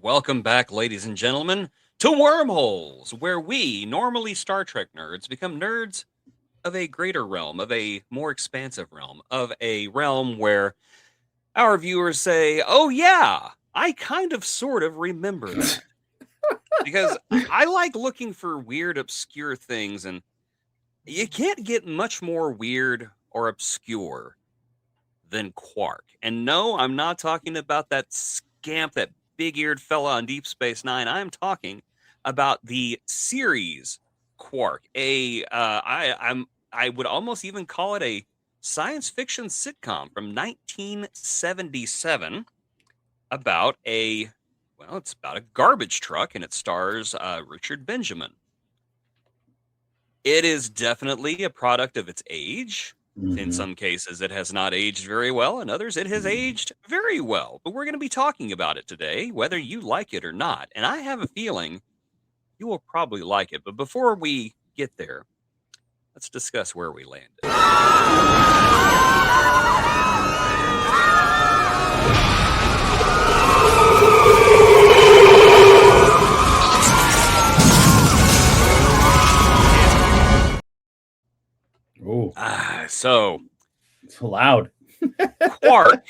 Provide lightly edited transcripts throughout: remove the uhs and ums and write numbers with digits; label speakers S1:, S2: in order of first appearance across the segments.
S1: welcome back, ladies and gentlemen, to Wormholes, where we, normally Star Trek nerds, become nerds of a greater realm, of a more expansive realm, of a realm where our viewers say, oh yeah, I kind of sort of remember that. Because I like looking for weird, obscure things, and you can't get much more weird or obscure than Quark. And no, I'm not talking about that scamp, that big-eared fella on Deep Space Nine. I'm talking about the series Quark. I would almost even call it a science fiction sitcom from 1977 about it's about a garbage truck, and it stars Richard Benjamin. It is definitely a product of its age. In some cases, it has not aged very well. In others, it has aged very well. But we're going to be talking about it today, whether you like it or not. And I have a feeling you will probably like it. But before we get there, let's discuss where we landed.
S2: Oh,
S1: So
S2: it's loud.
S1: Quark.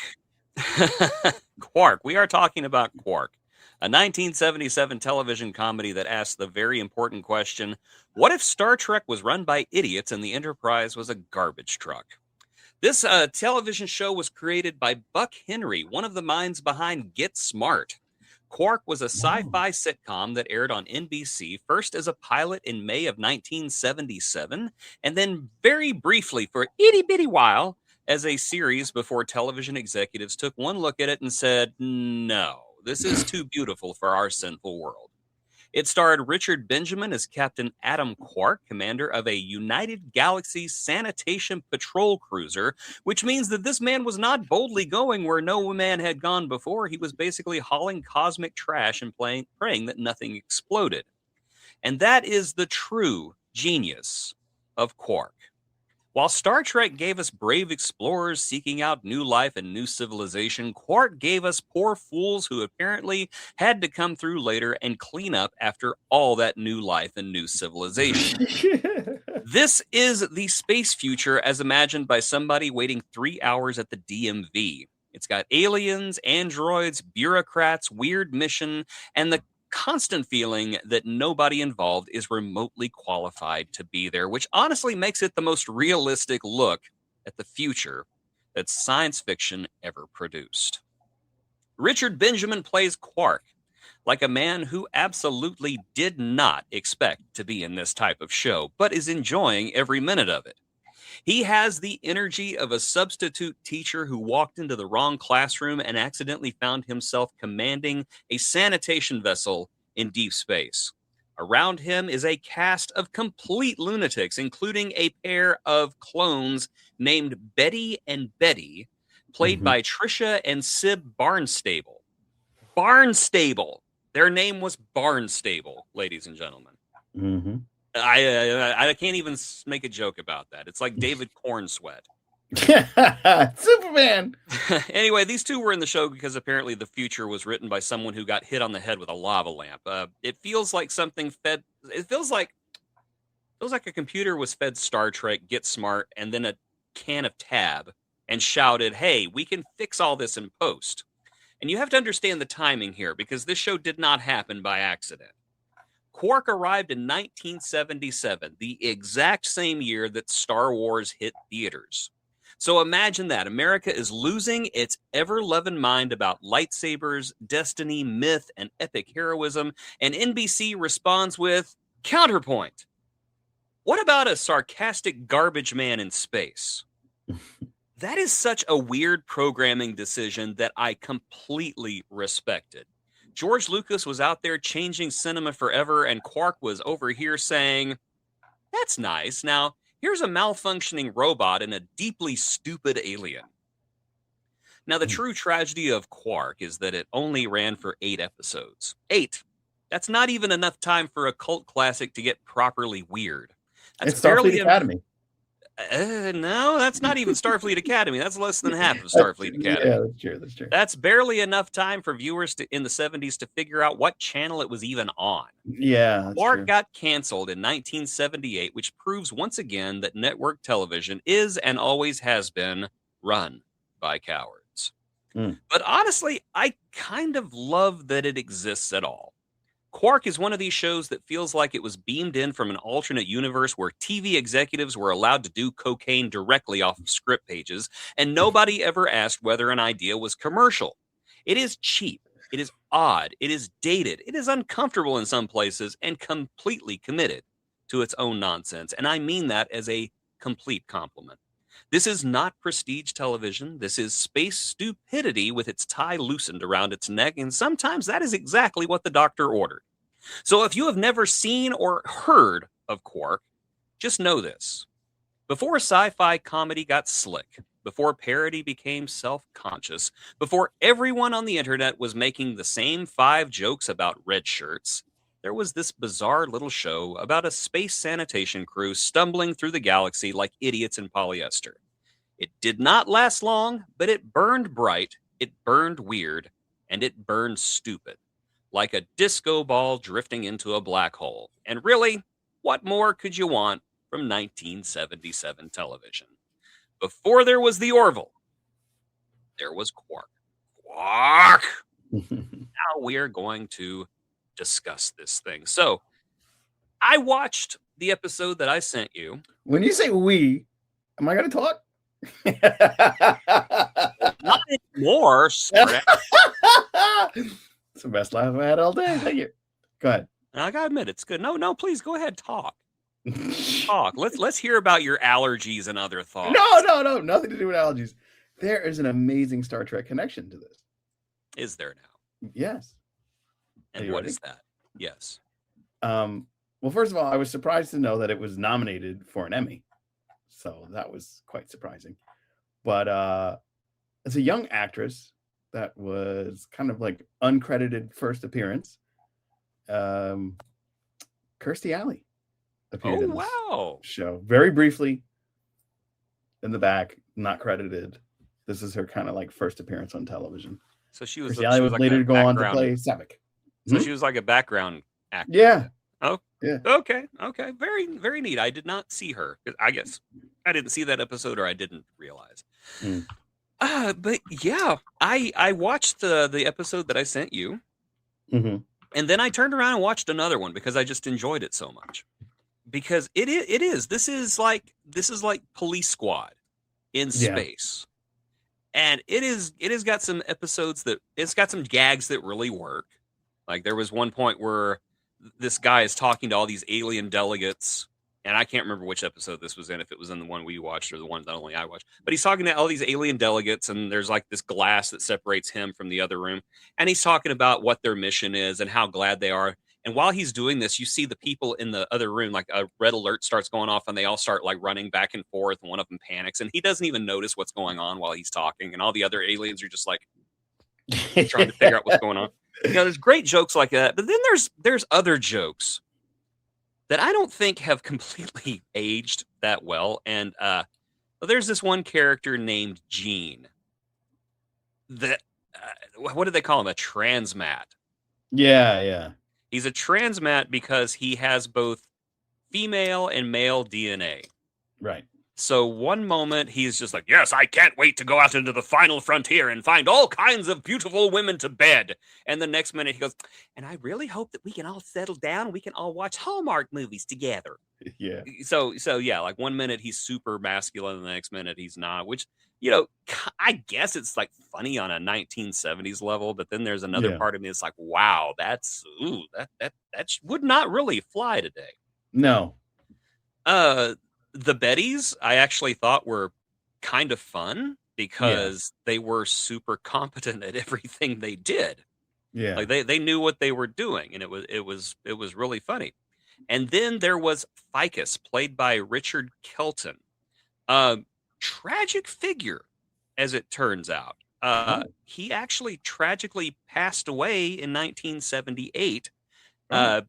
S1: Quark. We are talking about Quark, a 1977 television comedy that asks the very important question, what if Star Trek was run by idiots and the Enterprise was a garbage truck? This television show was created by Buck Henry, one of the minds behind Get Smart. Quark was a sci-fi sitcom that aired on NBC, first as a pilot in May of 1977, and then very briefly for itty-bitty while as a series before television executives took one look at it and said, no, this is too beautiful for our sinful world. It starred Richard Benjamin as Captain Adam Quark, commander of a United Galaxy sanitation patrol cruiser, which means that this man was not boldly going where no man had gone before. He was basically hauling cosmic trash and praying that nothing exploded. And that is the true genius of Quark. While Star Trek gave us brave explorers seeking out new life and new civilization, Quark gave us poor fools who apparently had to come through later and clean up after all that new life and new civilization. This is the space future as imagined by somebody waiting 3 hours at the DMV. It's got aliens, androids, bureaucrats, weird mission, and the constant feeling that nobody involved is remotely qualified to be there, which honestly makes it the most realistic look at the future that science fiction ever produced. Richard Benjamin plays Quark, like a man who absolutely did not expect to be in this type of show, but is enjoying every minute of it. He has the energy of a substitute teacher who walked into the wrong classroom and accidentally found himself commanding a sanitation vessel in deep space. Around him is a cast of complete lunatics, including a pair of clones named Betty and Betty, played by Trisha and Sib Barnstable. Barnstable. Their name was Barnstable, ladies and gentlemen. I can't even make a joke about that. It's like David Cornsweat.
S2: Superman.
S1: Anyway, these two were in the show because apparently the future was written by someone who got hit on the head with a lava lamp. It feels like it feels like a computer was fed Star Trek, Get Smart, and then a can of Tab and shouted, hey, we can fix all this in post. And you have to understand the timing here because this show did not happen by accident. Quark arrived in 1977, the exact same year that Star Wars hit theaters. So imagine that. America is losing its ever-loving mind about lightsabers, destiny, myth, and epic heroism, and NBC responds with, counterpoint. What about a sarcastic garbage man in space? That is such a weird programming decision that I completely respected. George Lucas was out there changing cinema forever, and Quark was over here saying, that's nice. Now, here's a malfunctioning robot and a deeply stupid alien. Now, the true tragedy of Quark is that it only ran for 8 episodes. 8. That's not even enough time for a cult classic to get properly weird. That's
S2: it's Starfleet Academy.
S1: No, that's not even Starfleet Academy. That's less than half of Starfleet Academy.
S2: Yeah, that's true. That's true.
S1: That's barely enough time for viewers in the 70s to figure out what channel it was even on.
S2: Yeah, that's
S1: Quark
S2: true.
S1: got canceled in 1978, which proves once again that network television is and always has been run by cowards.
S2: Mm.
S1: But honestly, I kind of love that it exists at all. Quark is one of these shows that feels like it was beamed in from an alternate universe where TV executives were allowed to do cocaine directly off of script pages, and nobody ever asked whether an idea was commercial. It is cheap, it is odd, it is dated, it is uncomfortable in some places, and completely committed to its own nonsense. And I mean that as a complete compliment. This is not prestige television. This is space stupidity with its tie loosened around its neck, and sometimes that is exactly what the doctor ordered. So if you have never seen or heard of Quark, just know this. Before sci fi comedy got slick, before parody became self conscious, before everyone on the internet was making the same 5 jokes about red shirts, there was this bizarre little show about a space sanitation crew stumbling through the galaxy like idiots in polyester. It did not last long, but it burned bright, it burned weird, and it burned stupid, like a disco ball drifting into a black hole. And really, what more could you want from 1977 television? Before there was the Orville, there was Quark. Quark! Now we're going to discuss this thing. So, I watched the episode that I sent you.
S2: When you say we, am I going to talk?
S1: Not anymore.
S2: It's the best laugh I had all day. Thank you. Go ahead.
S1: I gotta admit, it's good. No, please go ahead, talk. Talk. Let's hear about your allergies and other thoughts.
S2: No, nothing to do with allergies. There is an amazing Star Trek connection to this.
S1: Is there now?
S2: Yes.
S1: And what is that? Yes.
S2: Well, first of all, I was surprised to know that it was nominated for an Emmy. So that was quite surprising. But as a young actress, that was kind of like uncredited first appearance. Kirstie Alley appeared in this show very briefly in the back, not credited. This is her kind of like first appearance on television.
S1: So she was.
S2: Kirstie Alley was
S1: like
S2: later to go on to play Savick.
S1: So she was like a background actor.
S2: Yeah.
S1: Oh,
S2: yeah.
S1: Okay. Very, very neat. I did not see her. I guess I didn't see that episode, or I didn't realize. But yeah, I watched the episode that I sent you, and then I turned around and watched another one because I just enjoyed it so much. Because it is this is like Police Squad in space, and it has got some episodes that it's got some gags that really work. Like there was one point where this guy is talking to all these alien delegates, and I can't remember which episode this was in, if it was in the one we watched or the one that only I watched. But he's talking to all these alien delegates, and there's like this glass that separates him from the other room. And he's talking about what their mission is and how glad they are. And while he's doing this, you see the people in the other room, like a red alert starts going off, and they all start like running back and forth, and one of them panics, and he doesn't even notice what's going on while he's talking. And all the other aliens are just like trying to figure out what's going on. There's great jokes like that, but then there's other jokes that I don't think have completely aged that well. And there's this one character named Gene that what do they call him? A transmat.
S2: Yeah.
S1: He's a transmat because he has both female and male DNA.
S2: Right.
S1: So one moment he's just like, yes, I can't wait to go out into the final frontier and find all kinds of beautiful women to bed. And the next minute he goes, and I really hope that we can all settle down. We can all watch Hallmark movies together.
S2: Yeah.
S1: So yeah, like one minute he's super masculine and the next minute he's not, which, I guess it's like funny on a 1970s level. But then there's another part of me that's like, wow, that would not really fly today.
S2: No.
S1: The Bettys, I actually thought were kind of fun because they were super competent at everything they did.
S2: Yeah,
S1: like they knew what they were doing, and it was really funny. And then there was Ficus, played by Richard Kelton, tragic figure, as it turns out. He actually tragically passed away in 1978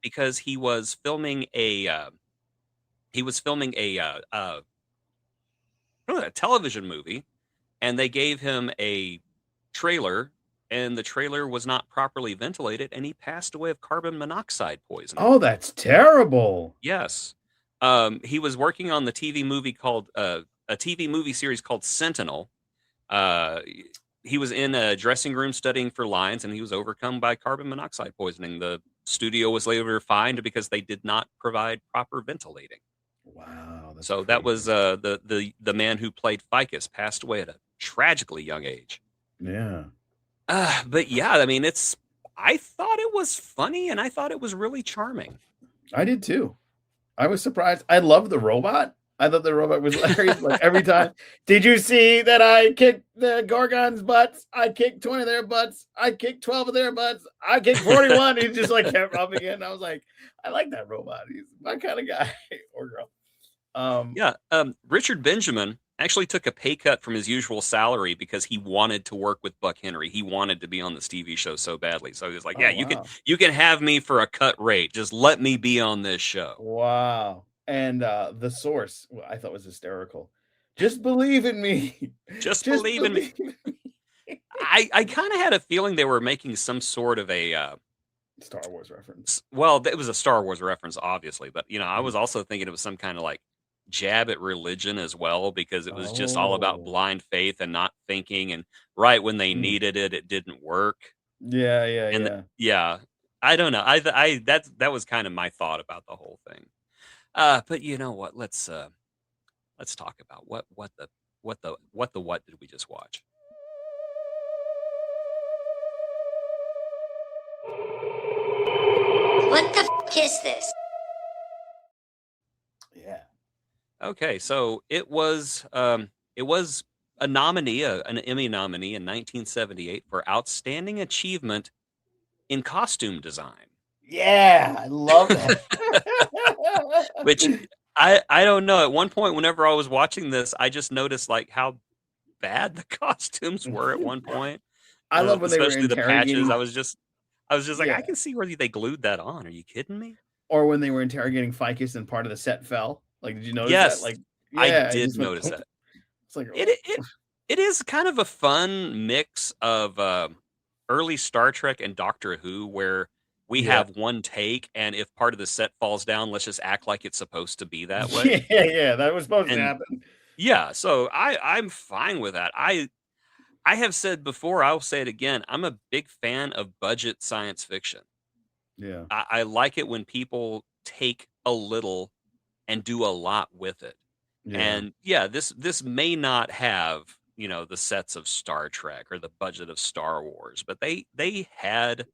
S1: because he was filming a a television movie, and they gave him a trailer, and the trailer was not properly ventilated, and he passed away of carbon monoxide poisoning.
S2: Oh, that's terrible.
S1: Yes. He was working on the TV movie called a TV movie series called Sentinel. Uh, he was in a dressing room studying for lines, and he was overcome by carbon monoxide poisoning. The studio was later fined because they did not provide proper ventilating.
S2: Wow, that's
S1: So that was
S2: crazy.
S1: the man who played Ficus passed away at a tragically young age.
S2: Yeah.
S1: But yeah, I mean, I thought it was funny, and I thought it was really charming.
S2: I did too. I was surprised. I love the robot. I thought the robot was hilarious. Like every time, did you see that I kicked the Gorgons' butts? I kicked 20 of their butts. I kicked 12 of their butts. I kicked 41. He just like kept rubbing it. And I was like, I like that robot. He's my kind of guy or girl.
S1: Yeah, Richard Benjamin actually took a pay cut from his usual salary because he wanted to work with Buck Henry. He wanted to be on this TV show so badly. So he was like,
S2: Oh
S1: "Yeah,
S2: wow.
S1: you can have me for a cut rate. Just let me be on this show."
S2: Wow. And the source I thought was hysterical. Just believe in me.
S1: Just
S2: Just
S1: believe in me.
S2: believe in me.
S1: I kind of had a feeling they were making some sort of a
S2: Star Wars reference.
S1: well, it was a Star Wars reference, obviously, but I
S2: Mhm.
S1: was also thinking it was some kind of like jab at religion as well, because it was just all about
S2: Oh.
S1: blind faith and not thinking, and right when they
S2: Mm.
S1: needed it, it didn't work.
S2: Yeah, yeah,
S1: And
S2: yeah.
S1: yeah, I don't know. I that was kind of my thought about the whole thing. But you know what? Let's talk about what did we just watch?
S3: What the is this?
S2: Yeah.
S1: Okay, so it was a nominee, an Emmy nominee in 1978 for outstanding achievement in costume design.
S2: Yeah, I love that.
S1: Which I don't know. At one point, whenever I was watching this, I just noticed like how bad the costumes were at one point,
S2: I love when they were
S1: especially the patches.
S2: interrogating.
S1: I was just like, I
S2: Yeah.
S1: can see where they glued that on. Are you kidding me?
S2: Or when they were interrogating Ficus and part of the set fell. Like, did you notice that?
S1: Yes,
S2: Like,
S1: I
S2: yeah, it
S1: did
S2: just went
S1: notice
S2: thump.
S1: that.
S2: It's like,
S1: It
S2: oh.
S1: it it is kind of a fun mix of early Star Trek and Doctor Who, where we
S2: Yeah.
S1: have one take, and if part of the set falls down, let's just act like it's supposed to be that way.
S2: Yeah, yeah, that was supposed to
S1: And
S2: happen.
S1: yeah, so I'm fine with that. I have said before, I'll say it again. I'm a big fan of budget science fiction.
S2: Yeah.
S1: I like it when people take a little and do a lot with it.
S2: Yeah.
S1: And yeah, this may not have, the sets of Star Trek or the budget of Star Wars, but they had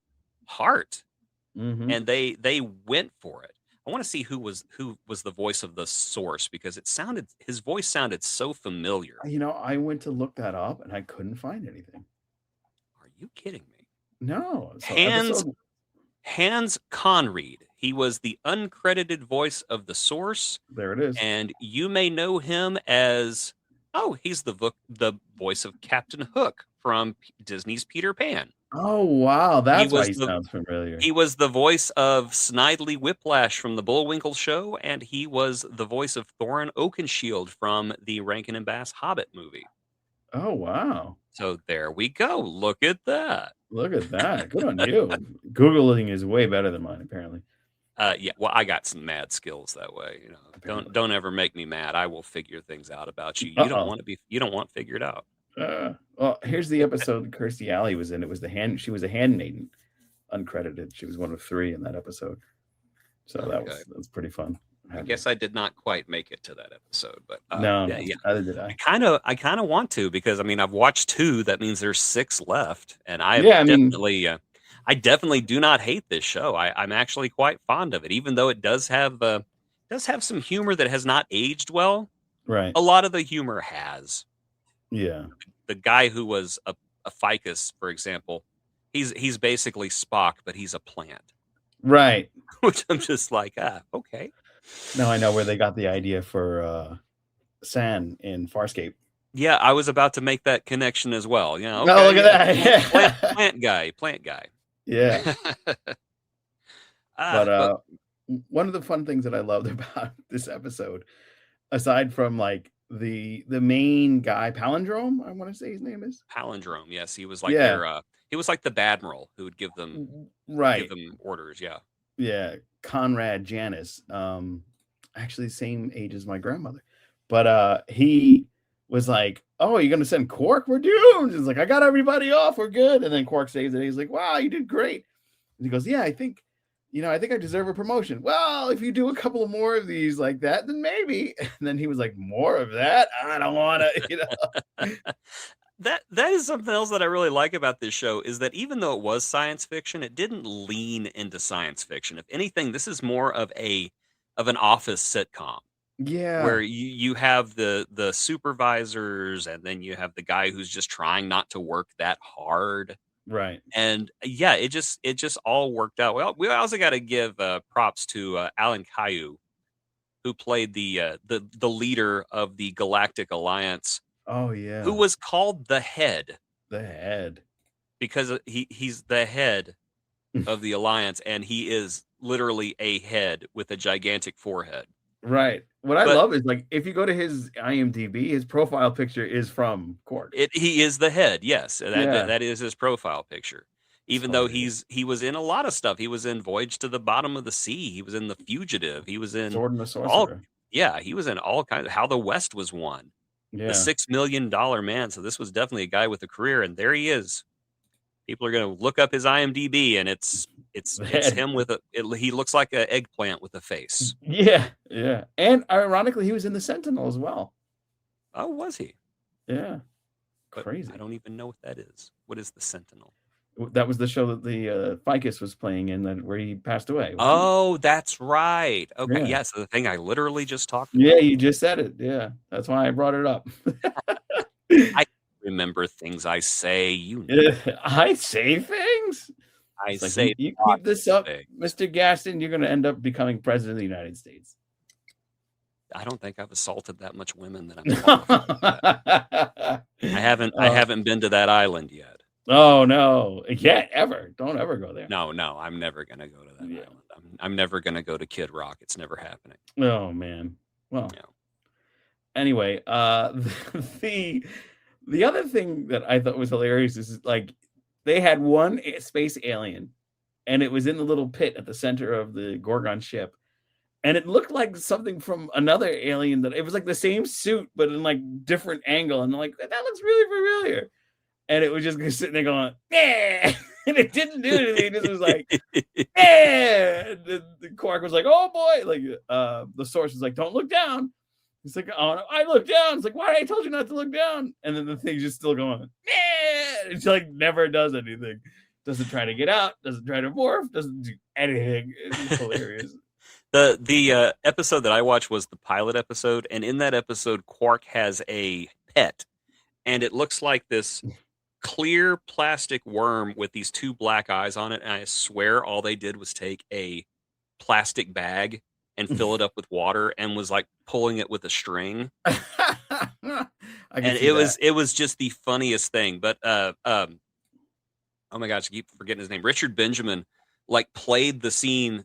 S1: heart,
S2: Mhm.
S1: and they went for it. I want to see who was the voice of the source, because his voice sounded so familiar.
S2: I went to look that up and I couldn't find anything.
S1: Are you kidding me?
S2: No. So
S1: Hans
S2: episode
S1: Hans Conried. He was the uncredited voice of the source,
S2: there it is.
S1: and you may know him as, oh, he's the voice of Captain Hook from Disney's Peter Pan.
S2: Oh, wow,
S1: He
S2: that's why
S1: was
S2: he
S1: the
S2: sounds familiar.
S1: he was the voice of Snidely Whiplash from the Bullwinkle Show, and he was the voice of Thorin Oakenshield from the Rankin and Bass Hobbit movie.
S2: Oh, wow.
S1: So there we go. Look at that.
S2: Look at that. Good on you. Googling is way better than mine, apparently.
S1: Yeah, well, I got some mad skills that way.
S2: Apparently.
S1: Don't ever make me mad. I will figure things out about you.
S2: Uh-oh.
S1: You don't want figured out.
S2: Well, here's the episode that Kirstie Alley was in. It was she was a handmaiden, uncredited. She was one of 3 in that episode. So that
S1: Okay.
S2: was pretty fun.
S1: I guess I did not quite make it to that episode, but
S2: No,
S1: yeah.
S2: neither did I.
S1: I kind of want to, because I mean I've watched 2. That means there's 6 left, and
S2: Yeah, I mean,
S1: I definitely do not hate this show. I'm actually quite fond of it, even though it does have some humor that has not aged well.
S2: right.
S1: A lot of the humor has.
S2: Yeah.
S1: The guy who was a ficus, for example, he's basically Spock, but he's a plant,
S2: Right.
S1: which I'm just like, okay.
S2: Now I know where they got the idea for San in Farscape.
S1: Yeah, I was about to make that connection as well. Yeah,
S2: Oh,
S1: okay.
S2: look at that.
S1: Plant guy.
S2: Yeah.
S1: But
S2: One of the fun things that I loved about this episode, aside from like the main guy, Palindrome, I want to say his name is.
S1: Palindrome. Yes, he was like
S2: Yeah,
S1: he was like the Badmiral who would give them
S2: right.
S1: orders. Yeah.
S2: Yeah, Conrad Janis. Actually same age as my grandmother. But he was like, "Oh, you're gonna send Quark? We're doomed." He's like, "I got everybody off. We're good." And then Quark saves it. He's like, "Wow, you did great." And he goes, "Yeah, I think I deserve a promotion." "Well, if you do a couple of more of these like that, then maybe." And then he was like, "More of that? I don't want to."
S1: That is something else that I really like about this show is that even though it was science fiction, it didn't lean into science fiction. If anything, this is more of an office sitcom where
S2: Yeah,
S1: you have the supervisors and then you have the guy who's just trying not to work that hard.
S2: right.
S1: And yeah, it just all worked out. Well, we also got to give props to Alan Caillou, who played the leader of the Galactic Alliance,
S2: Oh
S1: who
S2: yeah,
S1: was called the Head
S2: the head.
S1: because he's the head of the Alliance, and he is literally a head with a gigantic forehead.
S2: Right. What I
S1: But
S2: love is like if you go to his IMDb, his profile picture is from Quark.
S1: he is the head. Yes,
S2: Yeah,
S1: that is his profile picture.
S2: it's
S1: Even though
S2: hilarious.
S1: he was in a lot of stuff. He was in Voyage to the Bottom of the Sea. He was in The Fugitive. He was in
S2: Sword and the
S1: all
S2: Sorcerer.
S1: yeah, he was in all kinds of How the West Was Won. The
S2: Yeah.
S1: $6 million man. So this was definitely a guy with a career, and there he is. People are going to look up his IMDb, and it's
S2: The
S1: it's
S2: head.
S1: him with he looks like an eggplant with a face.
S2: Yeah, yeah. And ironically, he was in the Sentinel as well.
S1: Oh, was he?
S2: Yeah.
S1: But
S2: Crazy.
S1: I don't even know what that is. What is the Sentinel?
S2: That was the show that the Ficus was playing in where he passed away, wasn't it?
S1: Oh, that's right. Okay,
S2: Yeah.
S1: yes, the thing I literally just talked
S2: Yeah,
S1: about.
S2: you just said it. Yeah. That's why I brought it up.
S1: I remember things I say.
S2: I say things.
S1: I
S2: It's like
S1: say
S2: you
S1: lots
S2: keep this
S1: of
S2: up,
S1: things.
S2: Mr. Gaston, you're going to end up becoming president of the United States.
S1: I don't think I've assaulted that much women that I'm qualified for that. I haven't been to that island yet.
S2: Oh no, yet ever. Don't ever go there.
S1: No, I'm never gonna go to that
S2: Yeah.
S1: island. I'm never gonna go to Kid Rock. It's never happening.
S2: Oh man. Well,
S1: Yeah.
S2: anyway, the other thing that I thought was hilarious is like they had one space alien, and it was in the little pit at the center of the Gorgon ship, and it looked like something from another alien that it was like the same suit but in like different angle, and I'm like that looks really familiar, and it was just sitting there going, yeah, and it didn't do anything. It just was like, yeah. The Quark was like, oh boy, like the Source was like, don't look down. It's like, oh no, I looked down. It's like, why I told you not to look down? And then the thing's just still going, yeah. It's like never does anything. Doesn't try to get out, doesn't try to morph, doesn't do anything. It's hilarious.
S1: The episode that I watched was the pilot episode, and in that episode, Quark has a pet, and it looks like this clear plastic worm with these two black eyes on it. And I swear all they did was take a plastic bag and fill it up with water and was like pulling it with a string. And it was just the funniest thing. But oh my gosh, I keep forgetting his name. Richard Benjamin like played the scene,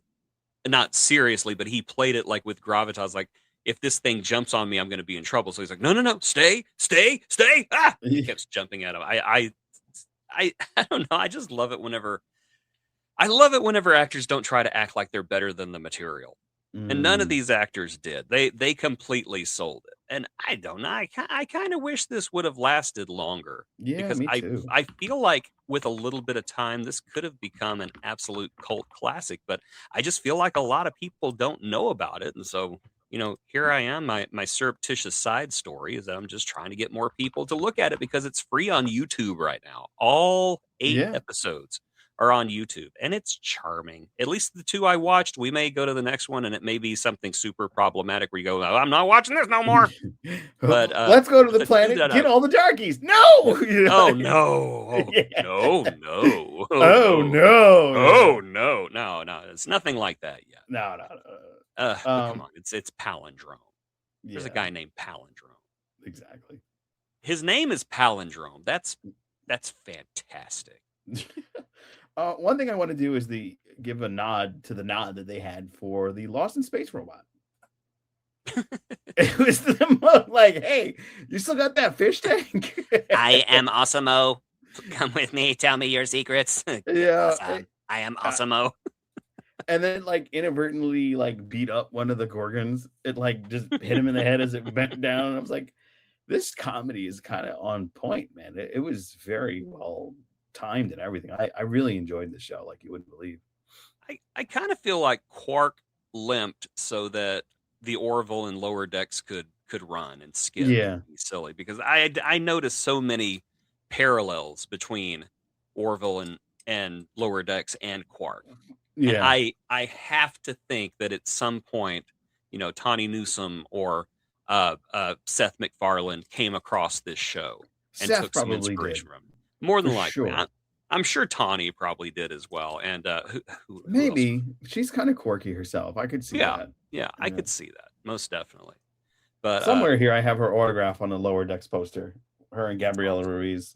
S1: not seriously, but he played it like with gravitas, like if this thing jumps on me, I'm going to be in trouble. So he's like, no, stay. Ah, he kept jumping at him. I don't know. I just love it whenever actors don't try to act like they're better than the material. And none of these actors did. They completely sold it. And I don't know. I kind of wish this would have lasted longer.
S2: Yeah,
S1: because
S2: me too.
S1: I feel like with a little bit of time, this could have become an absolute cult classic. But I just feel like a lot of people don't know about it. And so, here I am. My surreptitious side story is that I'm just trying to get more people to look at it because it's free on YouTube right now. All 8 episodes are on YouTube, and it's charming. At least the 2 I watched. We may go to the next one, and it may be something super problematic where you go, oh, I'm not watching this no more. But
S2: let's go to the planet, get all the darkies. No!
S1: Oh, no. Oh,
S2: Yeah.
S1: no.
S2: Oh, no.
S1: No. It's nothing like that yet.
S2: No.
S1: But come on. It's Palindrome. There's a
S2: Yeah,
S1: guy named Palindrome.
S2: exactly.
S1: His name is Palindrome. That's fantastic.
S2: One thing I want to do is give a nod to the nod that they had for the Lost in Space robot. It was like, hey, you still got that fish tank?
S1: I am Osimo. Come with me. Tell me your secrets.
S2: Yeah.
S1: Awesome. I am Osimo.
S2: And then like inadvertently like beat up one of the Gorgons. It like just hit him in the head as it bent down. And I was like, this comedy is kind of on point, man. It was very well timed and everything. I really enjoyed the show, like you wouldn't believe.
S1: I kind of feel like Quark limped so that the Orville and Lower Decks could run and skip.
S2: Yeah.
S1: And be silly, because I noticed so many parallels between Orville and Lower Decks and Quark. And
S2: Yeah.
S1: I have to think that at some point, Tawny Newsome or Seth MacFarlane came across this show and
S2: Seth
S1: took some
S2: probably
S1: inspiration
S2: did.
S1: from it. More than
S2: For
S1: likely.
S2: sure.
S1: I'm sure Tawny probably did as well. And who
S2: Maybe
S1: else?
S2: she's kind of quirky herself. I could see that.
S1: Yeah, I could see that most definitely. But
S2: Somewhere here, I have her autograph on the Lower Decks poster. Her and Gabriella Ruiz.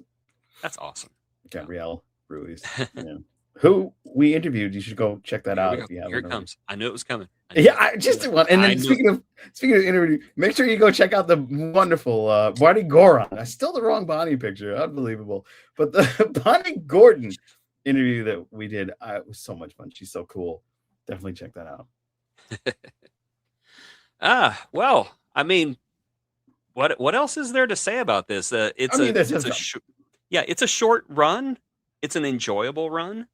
S1: That's awesome.
S2: Gabrielle Ruiz. Yeah. Who we interviewed. You should go check that out if you haven't.
S1: Here it comes. I knew it was coming.
S2: Yeah, I just did one. And then speaking of interview, make sure you go check out the wonderful Bonnie Goron. That's still the wrong Bonnie picture. Unbelievable. But the Bonnie Gordon interview that we did, it was so much fun. She's so cool. Definitely check that out.
S1: Well, I mean, what else is there to say about this? It's a short run. It's an enjoyable run,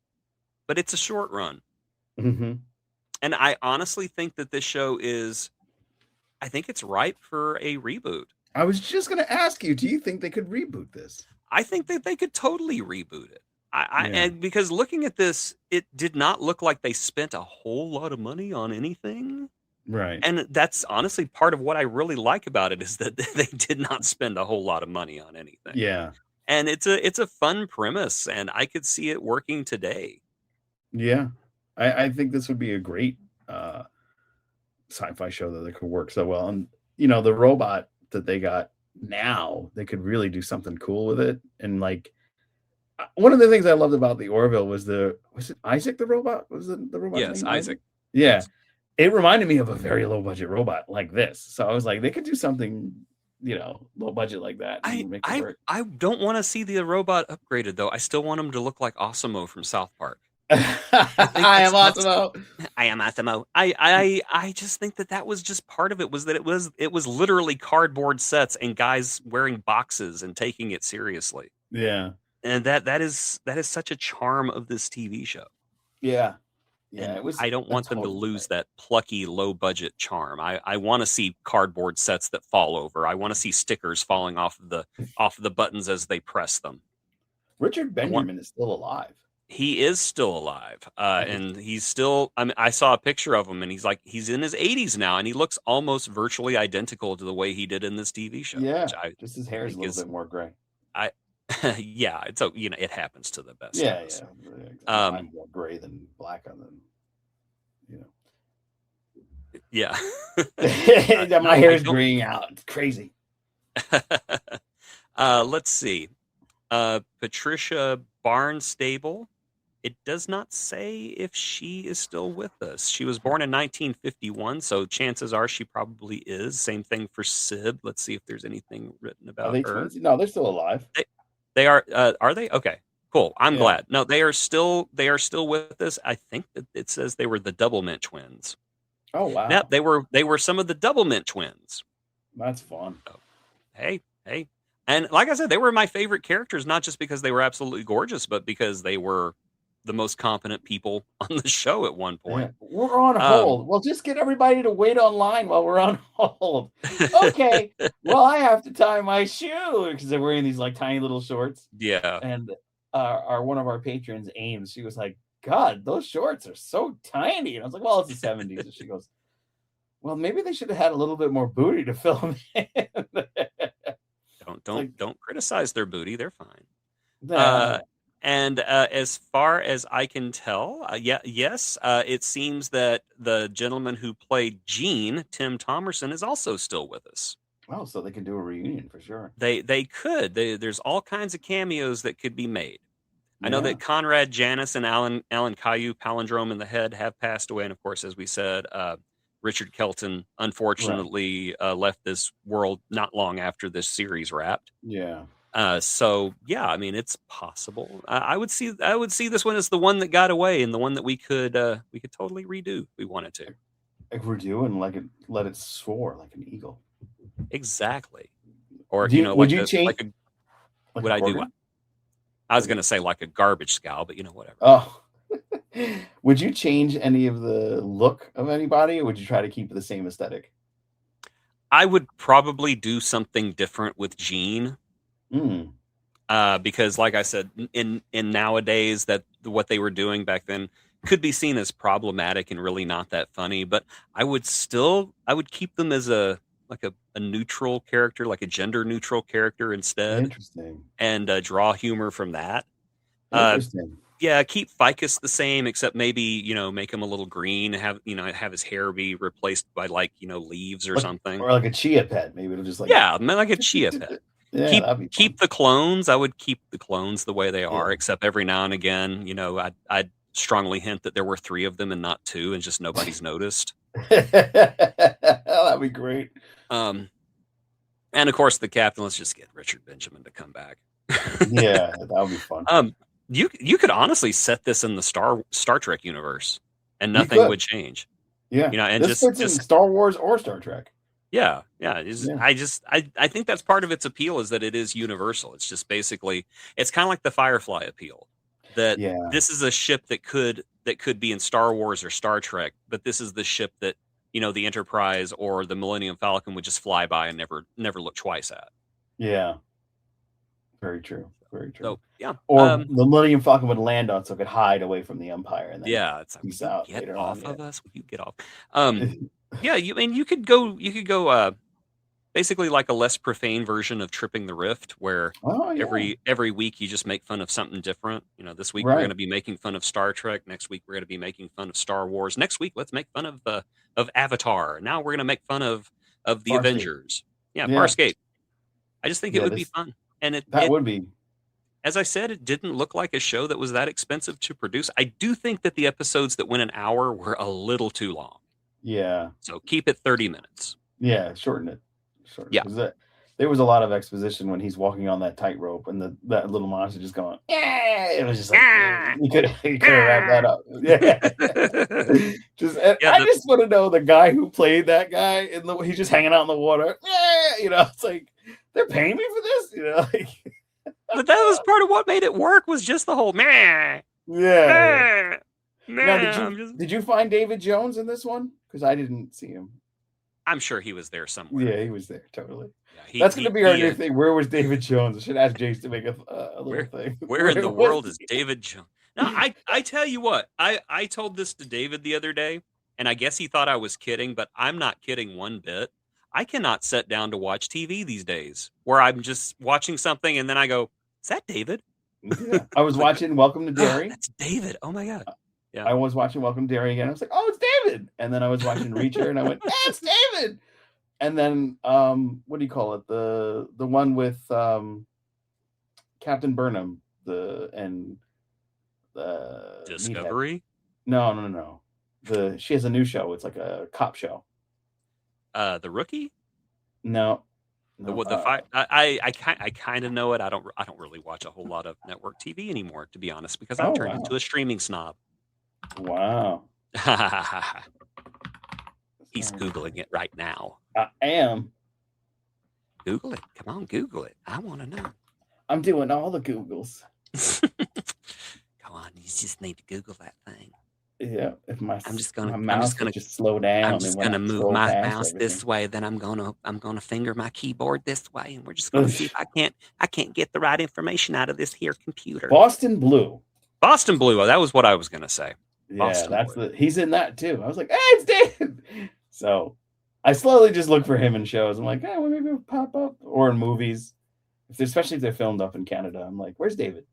S1: but it's a short run.
S2: Mm-hmm.
S1: And I honestly think that this show I think it's ripe for a reboot.
S2: I was just going to ask you, do you think they could reboot this?
S1: I think that they could totally reboot it. And because looking at this, it did not look like they spent a whole lot of money on anything.
S2: Right.
S1: And that's honestly part of what I really like about it, is that they did not spend a whole lot of money on anything.
S2: Yeah.
S1: And it's a fun premise, and I could see it working today.
S2: Yeah. I think this would be a great sci-fi show that could work so well. And the robot that they got now, they could really do something cool with it. And like one of the things I loved about the Orville was it Isaac the robot? Was it the robot?
S1: Yes, Isaac.
S2: Yeah.
S1: Yes.
S2: It reminded me of a very low budget robot like this. So I was like, they could do something, low budget like that.
S1: I don't want to see the robot upgraded though. I still want him to look like Osimo from South Park.
S2: I am Osimo.
S1: I am Osimo. I just think that was just part of it, was that it was literally cardboard sets and guys wearing boxes and taking it seriously.
S2: Yeah.
S1: And that is such a charm of this TV show.
S2: Yeah.
S1: Yeah, I don't want them to lose that plucky, low budget charm. I want to see cardboard sets that fall over. I want to see stickers falling off of the buttons as they press them.
S2: Richard Benjamin is still alive.
S1: He is still alive, and he's still. I mean, I saw a picture of him, and he's in his 80s now, and he looks almost virtually identical to the way he did in this TV show.
S2: Yeah, just his hair is a little bit more gray.
S1: Yeah, it's it happens to the best.
S2: Yeah, yeah. I'm more gray than black on them.
S1: Yeah.
S2: My hair is graying out. It's crazy.
S1: Let's see. Patricia Barnstable. It does not say if she is still with us. She was born in 1951, so chances are she probably is. Same thing for Sib. Let's see if there's anything written about her.
S2: Twins? No, they're still alive.
S1: They are. Are they? Okay, cool. I'm glad. No, they are still with us. I think that it says they were the Doublemint twins.
S2: Oh wow.
S1: Yep, they were some of the Doublemint twins.
S2: That's fun.
S1: So, hey. And like I said, they were my favorite characters, not just because they were absolutely gorgeous, but because they were the most competent people on the show at one point.
S2: Yeah. We're on hold. Well, just get everybody to wait online while we're on hold. Okay. Well, I have to tie my shoe because they're wearing these like tiny little shorts.
S1: Yeah.
S2: And one of our patrons, Ames, she was like, God, those shorts are so tiny. And I was like, well, it's the 70s. And she goes, well, maybe they should have had a little bit more booty to fill them in.
S1: Don't criticize their booty. They're fine. And as far as I can tell, it seems that the gentleman who played Gene, Tim Thomerson, is also still with us.
S2: Oh, so they can do a reunion for sure.
S1: They could. There's all kinds of cameos that could be made. I know that Conrad Janis and Alan Caillou, Palindrome in the Head, have passed away. And of course, as we said, Richard Kelton unfortunately left this world not long after this series wrapped.
S2: Yeah.
S1: So yeah, I mean it's possible. I would see this one as the one that got away and the one that we could totally redo if we wanted to.
S2: Like we're doing, like let it soar like an eagle.
S1: Exactly. Or
S2: would you change?
S1: Would I do what? I was gonna say like a garbage scow, but whatever.
S2: Oh. Would you change any of the look of anybody, or would you try to keep the same aesthetic?
S1: I would probably do something different with Jean. Because like I said, in nowadays that what they were doing back then could be seen as problematic and really not that funny, but I would keep them as a neutral character, like a gender neutral character instead.
S2: Interesting.
S1: And draw humor from that.
S2: Interesting.
S1: Yeah, keep Ficus the same, except maybe, make him a little green, have his hair be replaced by leaves or something.
S2: Or like a chia pet. Maybe it'll just
S1: like a chia pet.
S2: Yeah,
S1: keep the clones. I would keep the clones the way they are, except every now and again, I'd strongly hint that there were 3 of them and not 2, and just nobody's noticed.
S2: That'd be great.
S1: And of course the captain, let's just get Richard Benjamin to come back.
S2: Yeah, that would be fun.
S1: You could honestly set this in the Star Trek universe and nothing would change.
S2: Yeah.
S1: And
S2: this fits in Star Wars or Star Trek.
S1: Yeah. I think that's part of its appeal, is that it is universal. It's just basically, it's kind of like the Firefly appeal, that this is a ship that could be in Star Wars or Star Trek, but this is the ship that, the Enterprise or the Millennium Falcon would just fly by and never look twice at.
S2: Yeah. Very true. Very true.
S1: So, yeah.
S2: Or the Millennium Falcon would land on so it could hide away from the Empire. And then
S1: it's like,
S2: peace out
S1: get
S2: later
S1: off
S2: on,
S1: of us. Will you get off? Yeah, you could go basically like a less profane version of Tripping the Rift, where every week you just make fun of something different. This week we're going to be making fun of Star Trek. Next week we're going to be making fun of Star Wars. Next week let's make fun of Avatar. Now we're going to make fun of the
S2: Farscape.
S1: Avengers. Yeah, Farscape. I just think it would be fun, and it
S2: would be.
S1: As I said, it didn't look like a show that was that expensive to produce. I do think that the episodes that went an hour were a little too long.
S2: Yeah.
S1: So keep it 30 minutes.
S2: Yeah, shorten it.
S1: Yeah.
S2: There was a lot of exposition when he's walking on that tightrope and that little monster just going, yeah. It was just like, you could have wrapped that up. Yeah. I just want to know the guy who played that guy, he's just hanging out in the water. Yeah. It's like, they're paying me for this?
S1: But that was part of what made it work, was just the whole meh.
S2: Yeah. Now, did you find David Jones in this one? Because I didn't see him.
S1: I'm sure he was there somewhere.
S2: Yeah, he was there, totally. Yeah, that's going to be our new thing. Where was David Jones? I should ask Jace to make a little thing.
S1: Where in the world is David Jones? No, I tell you what, I told this to David the other day, and I guess he thought I was kidding, but I'm not kidding one bit. I cannot sit down to watch TV these days, where I'm just watching something and then I go, is that David?
S2: Yeah. I was watching Welcome to Derry.
S1: That's David. Oh my God. Yeah.
S2: I was watching Welcome to Derry again. I was like, oh, it's David. And then I was watching Reacher and I went, it's David. And then what do you call it? The one with Captain Burnham,
S1: Discovery?
S2: No. She has a new show. It's like a cop show.
S1: The Rookie?
S2: No.
S1: I kind of know it. I don't really watch a whole lot of network TV anymore, to be honest, because I've turned into a streaming snob.
S2: Wow.
S1: He's Googling it right now.
S2: I am.
S1: Google it. Come on, Google it. I want to know.
S2: I'm doing all the Googles.
S1: Come on, you just need to Google that thing.
S2: Yeah, if
S1: I'm just gonna
S2: just slow down.
S1: I'm just gonna move my mouse this way. Then I'm gonna finger my keyboard this way, and we're just gonna see if I can't get the right information out of this here computer.
S2: Boston Blue.
S1: That was what I was gonna say.
S2: Yeah, he's in that too. I was like, hey, it's David. So I slowly just look for him in shows. I'm like, hey, well, maybe it'll pop up, or in movies, especially if they're filmed up in Canada. I'm like, where's David?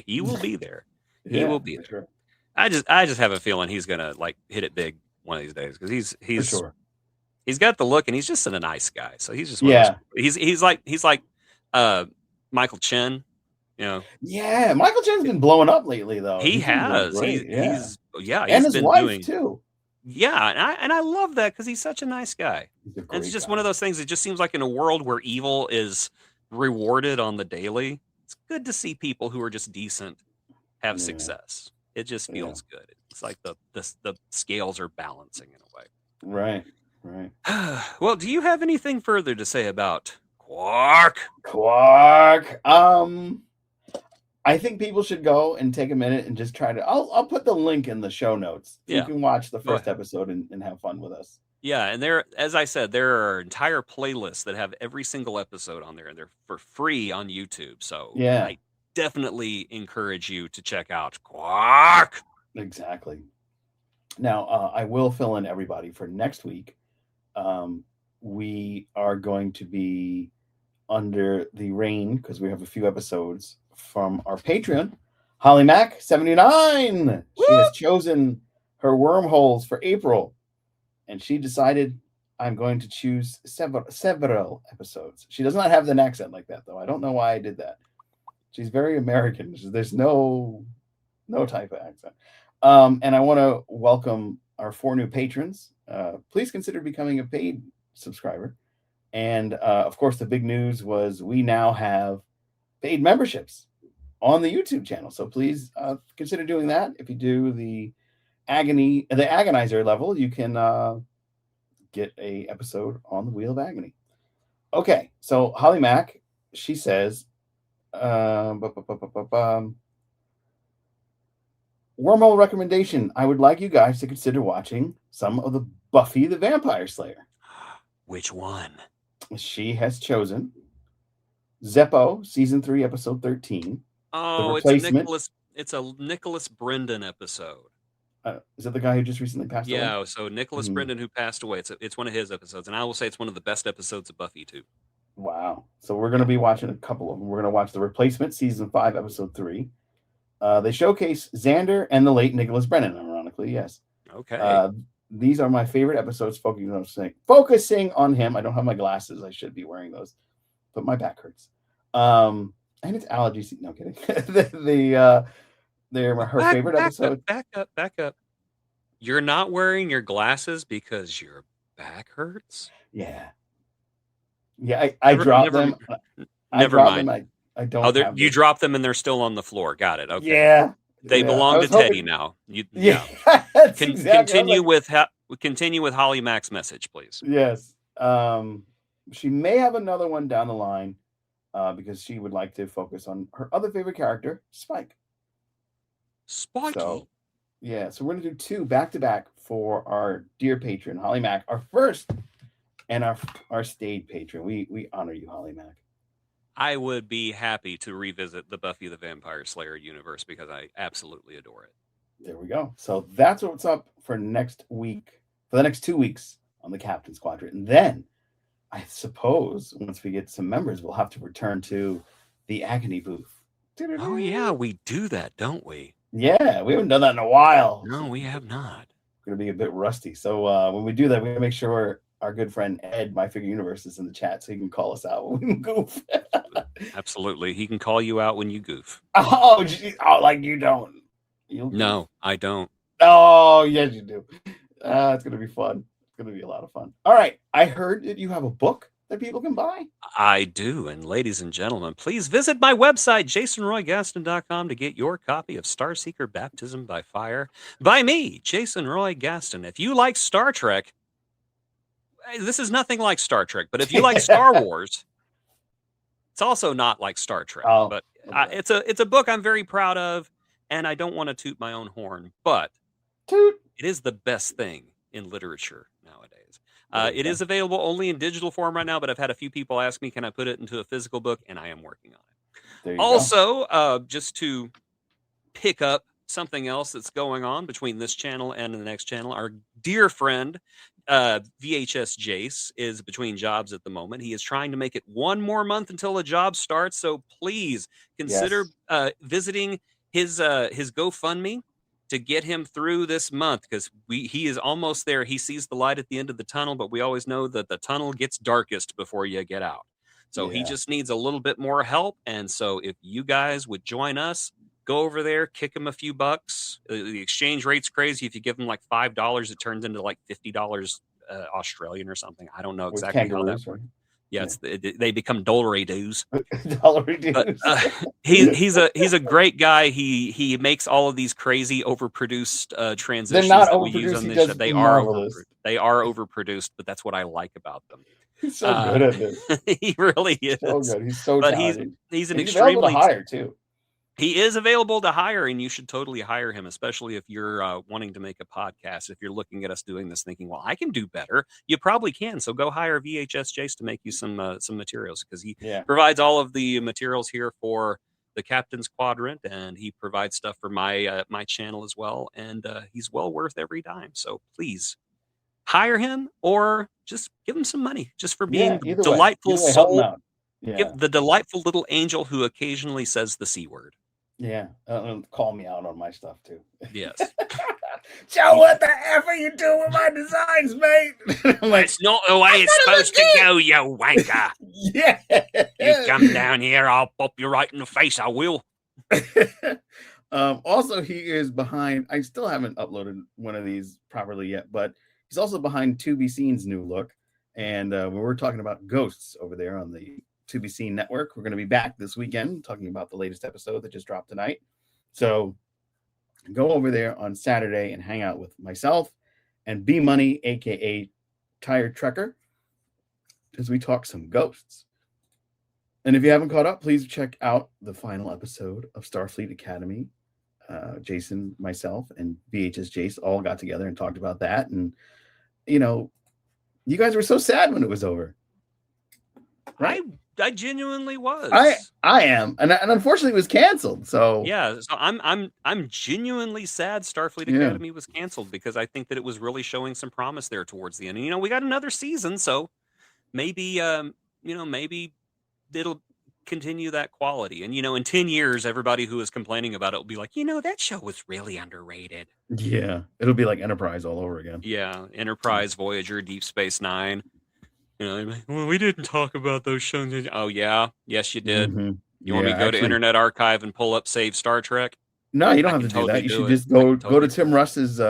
S1: He will be there.
S2: He
S1: will be there.
S2: Sure.
S1: I just have a feeling he's gonna hit it big one of these days, because he's got the look and he's just a nice guy. So he's just he's like Michael Chen,
S2: Yeah, Michael Chen's been blowing up lately though.
S1: He has.
S2: He's
S1: and
S2: his
S1: been
S2: wife
S1: doing
S2: too.
S1: Yeah, and I love that because he's such a nice guy.
S2: He's a
S1: And it's
S2: great
S1: just
S2: guy.
S1: one of those things. It just seems like in a world where evil is rewarded on the daily, it's good to see people who are just decent have
S2: Yeah.
S1: success. It just
S2: Yeah.
S1: feels good. It's like the scales are balancing in a way.
S2: Right. Right.
S1: Well, do you have anything further to say about Quark?
S2: Quark. I think people should go and take a minute and just try to. I'll put the link in the show notes. So
S1: Yeah.
S2: you can watch the
S1: Go
S2: first
S1: ahead.
S2: episode and have fun with us.
S1: Yeah, and there, as I said, there are entire playlists that have every single episode on there, and they're for free on YouTube. So
S2: Yeah.
S1: I definitely encourage you to check out Quark.
S2: Exactly. Now, I will fill in everybody for next week. We are going to be under the rain because we have a few episodes from our Patreon. Holly Mack 79. She has chosen her wormholes for April, and she decided I'm going to choose several episodes. She does not have an accent like that, though. I don't know why I did that. She's very American. There's no type of accent. And I want to welcome our 4 new patrons. Please consider becoming a paid subscriber. And of course, the big news was we now have paid memberships on the YouTube channel. So please consider doing that. If you do the agonizer level, you can get a episode on the Wheel of Agony. Okay, so Holly Mack, she says, wormhole recommendation. I would like you guys to consider watching some of the Buffy the Vampire Slayer.
S1: Which one?
S2: She has chosen Zeppo, season 3, episode 13.
S1: Oh,
S2: The Replacement.
S1: it's a Nicholas Brendan episode.
S2: Is that the guy who just recently passed away?
S1: Yeah, so Nicholas Brendan, who passed away. It's one of his episodes, and I will say it's one of the best episodes of Buffy too.
S2: Wow. So we're going to be watching a couple of them. We're going to watch The Replacement, season 5, episode 3. They showcase Xander and the late Nicholas Brennan, ironically, yes.
S1: Okay.
S2: These are my favorite episodes focusing on him. I don't have my glasses. I should be wearing those, but my back hurts. And it's allergy season. No kidding. They're her favorite episode.
S1: Back up. You're not wearing your glasses because your back hurts?
S2: Yeah. Yeah, I dropped them.
S1: Never mind.
S2: I don't have
S1: you dropped them and they're still on the floor. Got it. Okay.
S2: Yeah.
S1: They belong to Teddy now. Continue with Holly Mack's message, please.
S2: Yes. She may have another one down the line because she would like to focus on her other favorite character, Spike.
S1: Spiky.
S2: So we're going to do 2 back-to-back for our dear patron, Holly Mack, our first and our stayed patron. We honor you, Holly Mack.
S1: I would be happy to revisit the Buffy the Vampire Slayer universe because I absolutely adore it.
S2: There we go. So that's what's up for next week, for the next 2 weeks on the Captain's Quadrant. And then I suppose once we get some members, we'll have to return to the Agony booth.
S1: Oh, yeah, we do that, don't we?
S2: Yeah, we haven't done that in a while.
S1: No, we have not.
S2: We're going to be a bit rusty. So when we do that, we're going to make sure our good friend Ed, My Figure Universe, is in the chat so he can call us out when we goof.
S1: Absolutely. He can call you out when you goof.
S2: Oh, like you don't.
S1: No, I don't.
S2: Oh, yes, you do. It's going to be fun. It's going to be a lot of fun. All right. I heard that you have a book that people can buy.
S1: I do. And ladies and gentlemen, please visit my website, jasonroygaston.com, to get your copy of Starseeker Baptism by Fire by me, Jason Roy Gaston. If you like Star Trek, this is nothing like Star Trek, but if you like Star Wars, it's also not like Star Trek. But it's a book I'm very proud of, and I don't want to toot my own horn, but it is the best thing in literature nowadays. It is available only in digital form right now, but I've had a few people ask me, can I put it into a physical book? And I am working on it. Also, just to pick up something else that's going on between this channel and the next channel, our dear friend, VHS Jace, is between jobs at the moment. He is trying to make it 1 more month until the job starts. So please consider visiting his GoFundMe to get him through this month, because he is almost there. He sees the light at the end of the tunnel, but we always know that the tunnel gets darkest before you get out. So he just needs a little bit more help. And so if you guys would join us, Go over there, kick him a few bucks. The exchange rate's crazy. If you give him like $5, it turns into like $50 Australian or something. I don't know
S2: With
S1: exactly how that
S2: kangaroos,
S1: works.
S2: right?
S1: Yeah, they become dollary dues.
S2: Dollar
S1: But
S2: dues.
S1: he's a great guy. He makes all of these crazy overproduced transitions
S2: They're not
S1: that we use
S2: overproduced.
S1: on
S2: He
S1: this show.
S2: does
S1: They
S2: marvelous.
S1: are overproduced, but that's what I like about them.
S2: He's so good at this.
S1: He really is.
S2: So good. He's so
S1: But
S2: talented.
S1: he's an
S2: And he's available to
S1: extremely
S2: hire too.
S1: he is available to hire, and you should totally hire him, especially if you're wanting to make a podcast. If you're looking at us doing this thinking, well, I can do better, you probably can. So go hire VHS Jace to make you some materials, because he provides all of the materials here for the Captain's Quadrant, and he provides stuff for my my channel as well. And he's well worth every dime. So please hire him, or just give him some money just for being the delightful soul. Give the delightful little angel who occasionally says the C word.
S2: Yeah, call me out on my stuff too.
S1: Yes.
S2: Joe, what the F are you doing with my designs, mate? I'm like,
S1: it's not the way it's supposed to go, you wanker.
S2: Yeah.
S1: You come down here, I'll pop you right in the face, I will.
S2: Also, he is behind. I still haven't uploaded one of these properly yet, but he's also behind To Be Seen's new look. And when we're talking about ghosts over there on the To Be Seen network, we're going to be back this weekend talking about the latest episode that just dropped tonight. So go over there on Saturday and hang out with myself and B Money, aka Tired Trekker, as we talk some ghosts. And if you haven't caught up, please check out the final episode of Starfleet Academy. Jason, myself, and VHS Jace all got together and talked about that. And you know, you guys were so sad when it was over.
S1: Right? I genuinely was.
S2: I am, and unfortunately, it was canceled. So
S1: yeah, so I'm genuinely sad Starfleet Academy was canceled, because I think that it was really showing some promise there towards the end. And we got another season, so maybe maybe it'll continue that quality. And in 10 years, everybody who is complaining about it will be like, that show was really underrated.
S2: Yeah, it'll be like Enterprise all over again.
S1: Yeah, Enterprise, Voyager, Deep Space Nine. Well, we didn't talk about those shows. Oh, yeah. Yes, you did.
S2: Mm-hmm.
S1: You want me to go to Internet Archive and pull up Save Star Trek?
S2: No, you don't have to do that. You should just go to Tim Russ's,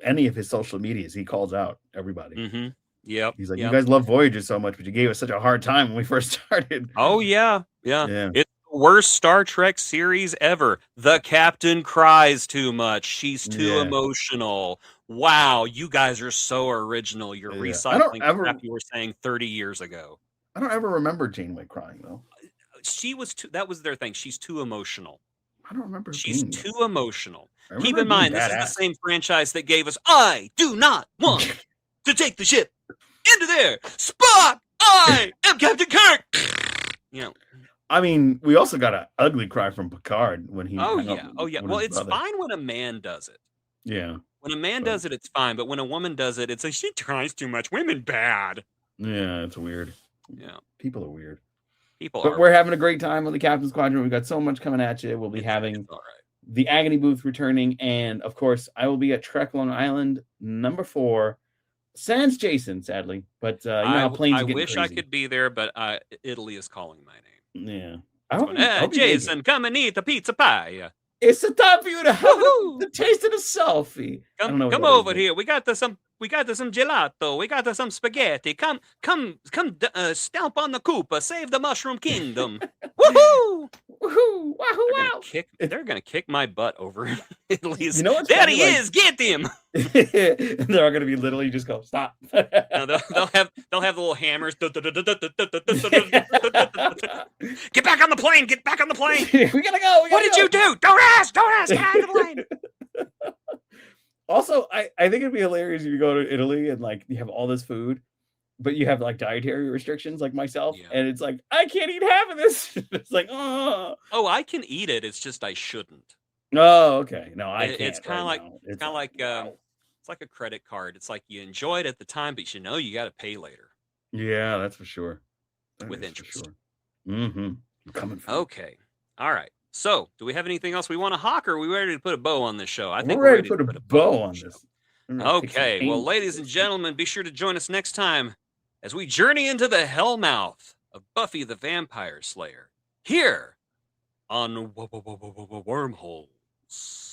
S2: any of his social medias. He calls out everybody.
S1: Mm-hmm. Yep.
S2: He's like, you guys love Voyager so much, but you gave us such a hard time when we first started.
S1: Oh, yeah. It's the worst Star Trek series ever. The captain cries too much. She's too emotional. Wow, you guys are so original. You're recycling crap you were saying 30 years ago.
S2: I don't ever remember Janeway crying, though.
S1: That was their thing. She's too emotional.
S2: I don't remember.
S1: She's too emotional. Keep in mind, this is the same franchise that gave us I do not want to take the ship into there. Spock, I am Captain Kirk.
S2: I mean, we also got an ugly cry from Picard when he.
S1: Oh yeah. Well, it's fine when a man does it.
S2: Yeah.
S1: When a man does it, it's fine. But when a woman does it, it's like, she tries too much. Women bad.
S2: Yeah, it's weird.
S1: Yeah.
S2: People are weird.
S1: But
S2: we're having a great time on the Captain's Quadrant. We've got so much coming at you. We'll be having the Agony booth returning. And, of course, I will be at Trek Long Island number 4. Sans Jason, sadly. But you know how planes are getting
S1: wish
S2: crazy.
S1: I could be there, but Italy is calling my name.
S2: Yeah.
S1: Jason, come and eat the pizza pie.
S2: It's the time for you to have the taste of the selfie.
S1: Come over here. We got some gelato. We got some spaghetti. Come stomp on the Koopa. Save the Mushroom Kingdom. Woohoo!
S2: Woohoo! Wahoo! Wow!
S1: They're gonna kick my butt over in Italy.
S2: You know what's
S1: there he is. Get him.
S2: They're all gonna be literally just go stop.
S1: No, they'll have the little hammers. Get back on the plane. Get back on the plane.
S2: We gotta go.
S1: What did you do? Don't ask. Get out of the plane.
S2: Also, I think it'd be hilarious if you go to Italy and like you have all this food, but you have like dietary restrictions like myself, and it's like I can't eat half of this. It's like, oh,
S1: I can eat it. It's just I shouldn't.
S2: Oh, okay. No, I can't.
S1: It's kind of like it's like a credit card. It's like you enjoy it at the time, but you got to pay later.
S2: Yeah, that's for sure.
S1: With interest.
S2: Sure. Mm-hmm. Coming from.
S1: Okay. All right. So, do we have anything else we want to hawk, or are we ready to put a bow on this show? I think
S2: we're ready to put a bow on this.
S1: Okay. Well, ladies and gentlemen, be sure to join us next time as we journey into the hellmouth of Buffy the Vampire Slayer here on wormholes.